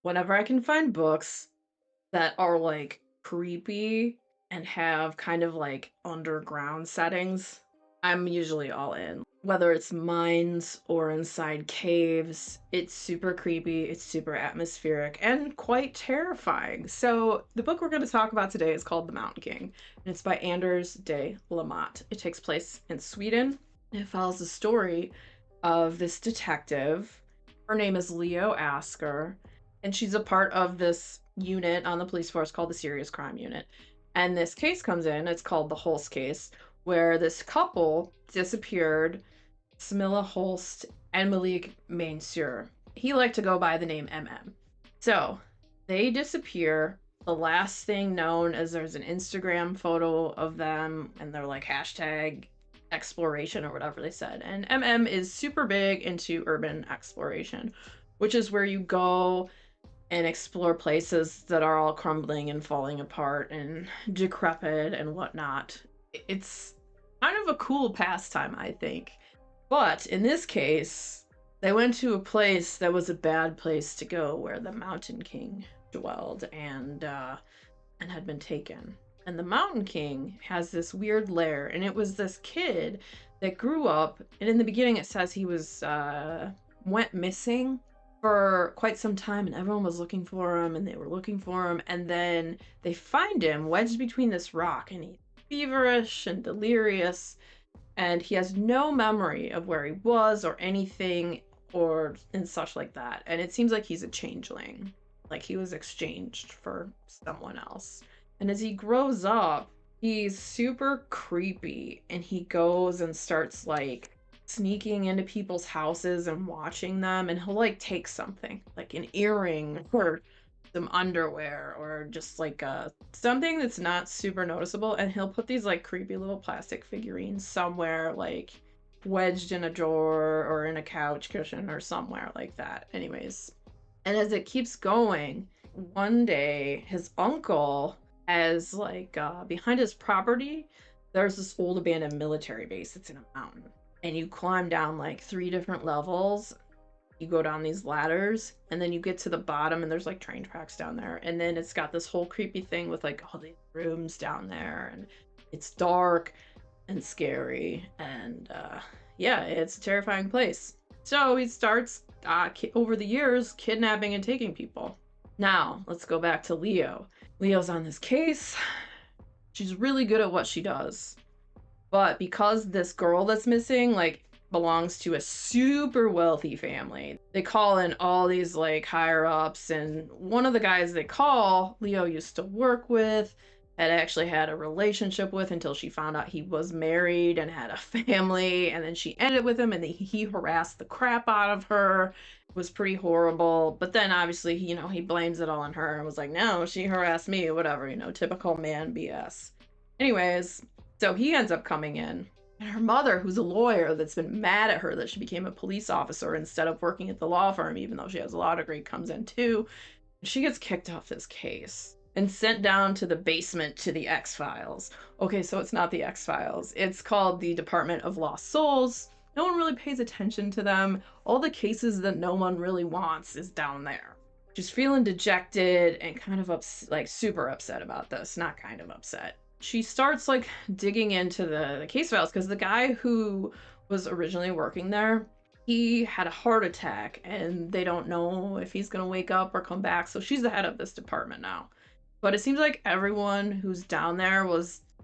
Whenever I can find books that are like creepy and have kind of like underground settings, I'm usually all in. Whether it's mines or inside caves, it's super creepy, it's super atmospheric, and quite terrifying. So, the book we're going to talk about today is called The Mountain King, and it's by Anders De La Motte. It takes place in Sweden. It follows the story of this detective. Her name is Leo Asker, and she's a part of this unit on the police force called the Serious Crime Unit. And this case comes in, it's called the Holst case, where this couple disappeared, Smilla Holst and Malik Mansour. He liked to go by the name MM. So they disappear. The last thing known is there's an Instagram photo of them, and they're like hashtag exploration or whatever they said. And MM is super big into urban exploration, which is where you go and explore places that are all crumbling and falling apart and decrepit and whatnot. It's kind of a cool pastime, I think. But in this case, they went to a place that was a bad place to go, where the Mountain King dwelled and had been taken. And the Mountain King has this weird lair, and it was this kid that grew up, and in the beginning it says he was went missing for quite some time, and everyone was looking for him, and they were looking for him, and then they find him wedged between this rock, and he's feverish and delirious, and he has no memory of where he was or anything or and such like that. And it seems like he's a changeling, like he was exchanged for someone else. And as he grows up, he's super creepy, and he goes and starts like sneaking into people's houses and watching them, and he'll like take something like an earring or some underwear or just like something that's not super noticeable, and he'll put these like creepy little plastic figurines somewhere, like wedged in a drawer or in a couch cushion or somewhere like that. Anyways, and as it keeps going, one day his uncle has like behind his property, there's this old abandoned military base that's in a mountain, and you climb down like 3 different levels. You go down these ladders, and then you get to the bottom, and there's like train tracks down there, and then it's got this whole creepy thing with like all these rooms down there, and it's dark and scary, and yeah, it's a terrifying place. So he starts over the years kidnapping and taking people. Now let's go back to Leo. Leo's on this case. She's really good at what she does, but because this girl that's missing like belongs to a super wealthy family, they call in all these like higher ups, and one of the guys they call, Leo used to work with, had actually had a relationship with until she found out he was married and had a family, and then she ended with him, and he harassed the crap out of her. It was pretty horrible, but then obviously he blames it all on her and was like, no, she harassed me, whatever, typical man BS. Anyways, so he ends up coming in, and her mother, who's a lawyer that's been mad at her that she became a police officer instead of working at the law firm, even though she has a law degree, comes in too. She gets kicked off this case and sent down to the basement to the X-Files. Okay, so it's not the X-Files. It's called the Department of Lost Souls. No one really pays attention to them. All the cases that no one really wants is down there. She's feeling dejected and kind of like super upset about this. Not kind of upset. She starts like digging into the case files, because the guy who was originally working there, he had a heart attack, and they don't know if he's gonna wake up or come back. So she's the head of this department now. But it seems like everyone who's down there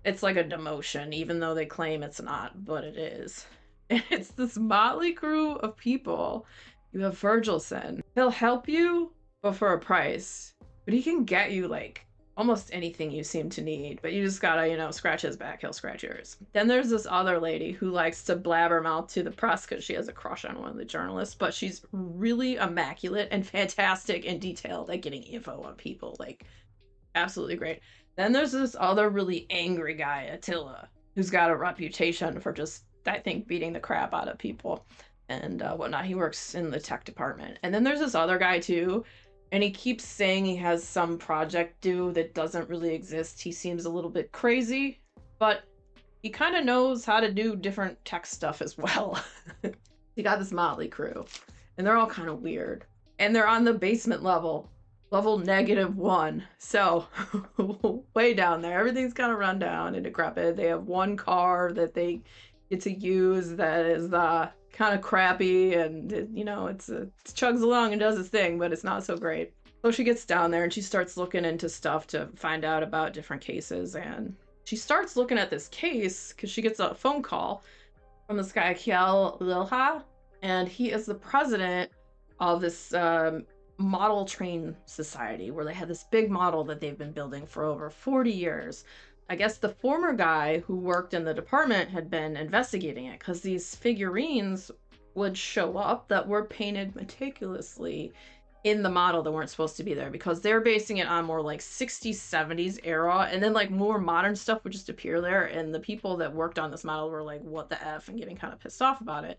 it's like a demotion, even though they claim it's not, but it is. And it's this motley crew of people. You have Virgilson. He'll help you, but for a price. But he can get you like almost anything you seem to need, but you just gotta, scratch his back, he'll scratch yours. Then there's this other lady who likes to blabbermouth to the press because she has a crush on one of the journalists, but she's really immaculate and fantastic and detailed at getting info on people, like absolutely great. Then there's this other really angry guy, Attila, who's got a reputation for just, I think, beating the crap out of people and whatnot. He works in the tech department. And then there's this other guy too, and he keeps saying he has some project due that doesn't really exist. He seems a little bit crazy, but he kind of knows how to do different tech stuff as well. He got this motley crew, and they're all kind of weird. And they're on the basement level level -1. So way down there. Everything's kind of run down and decrepit. They have one car that they get to use that is kind of crappy, and you know, it chugs along and does its thing, but it's not so great. So she gets down there and she starts looking into stuff to find out about different cases, and she starts looking at this case because she gets a phone call from this guy Kiel Lilha, and he is the president of this model train society where they had this big model that they've been building for over 40 years. I guess the former guy who worked in the department had been investigating it because these figurines would show up that were painted meticulously in the model that weren't supposed to be there, because they're basing it on more like 60s 70s era, and then like more modern stuff would just appear there, and the people that worked on this model were like, what the F, and getting kind of pissed off about it.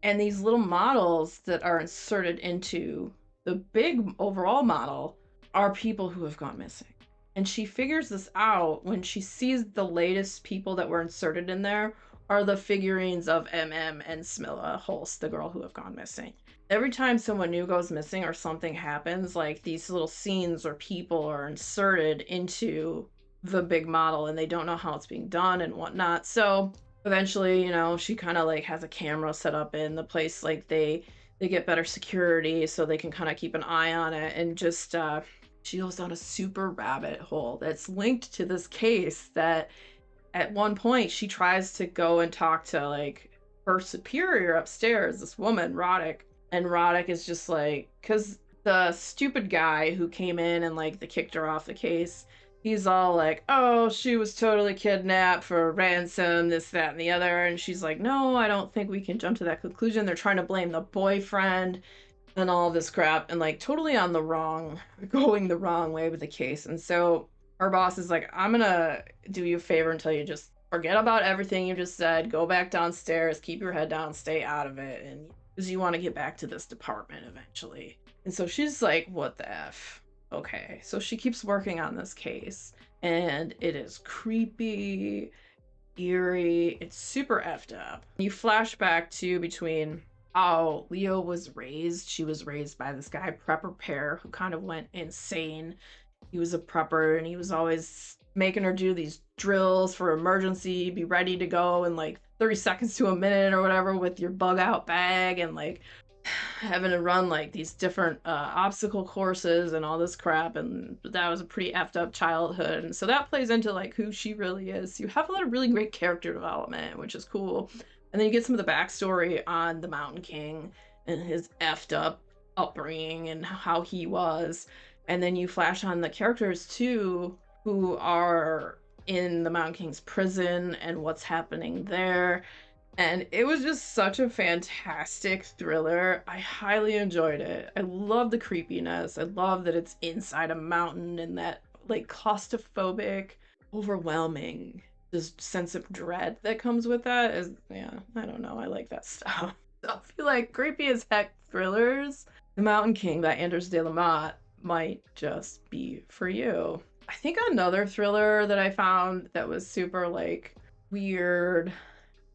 And these little models that are inserted into the big overall model are people who have gone missing. And she figures this out when she sees the latest people that were inserted in there are the figurines of MM and Smilla Holst, the girl who have gone missing. Every time someone new goes missing or something happens, like these little scenes or people are inserted into the big model and they don't know how it's being done and whatnot. So eventually, you know, she kind of like has a camera set up in the place, like they get better security so they can kind of keep an eye on it, and just she goes down a super rabbit hole that's linked to this case that at one point she tries to go and talk to like her superior upstairs, this woman Roddick, and Roddick is just like, because the stupid guy who came in and like they kicked her off the case, he's all like, oh, she was totally kidnapped for ransom, this, that, and the other. And she's like, no, I don't think we can jump to that conclusion. They're trying to blame the boyfriend and all this crap, and like totally on the wrong, going the wrong way with the case. And so our boss is like, I'm gonna do you a favor until you just forget about everything you just said, go back downstairs, keep your head down, stay out of it, and because you want to get back to this department eventually. And so she's like, what the F? Okay, so she keeps working on this case, and it is creepy, eerie, it's super effed up. You flash back to between how Leo was raised. She was raised by this guy, Prepper Pear, who kind of went insane. He was a prepper, and he was always making her do these drills for emergency, be ready to go in like 30 seconds to a minute or whatever with your bug out bag, and like having to run like these different obstacle courses and all this crap. And that was a pretty effed up childhood, and so that plays into like who she really is. You have a lot of really great character development, which is cool. And then you get some of the backstory on the Mountain King and his effed up upbringing and how he was. And then you flash on the characters too who are in the Mountain King's prison and what's happening there. And it was just such a fantastic thriller. I highly enjoyed it. I love the creepiness. I love that it's inside a mountain, and that like claustrophobic, overwhelming just sense of dread that comes with that is, yeah, I don't know. I like that stuff. So I feel like creepy as heck thrillers, The Mountain King by Anders De La Motte might just be for you. I think another thriller that I found that was super like weird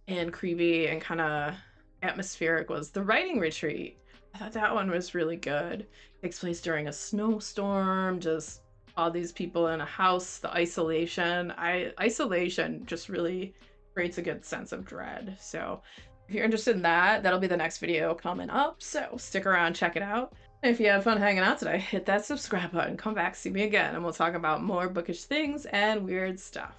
and creepy and kind of atmospheric was The Writing Retreat. I thought that one was really good. It takes place during a snowstorm, just all these people in a house, the isolation. Isolation just really creates a good sense of dread. So if you're interested in that, that'll be the next video coming up. So stick around, check it out. And if you had fun hanging out today, hit that subscribe button, come back, see me again, and we'll talk about more bookish things and weird stuff.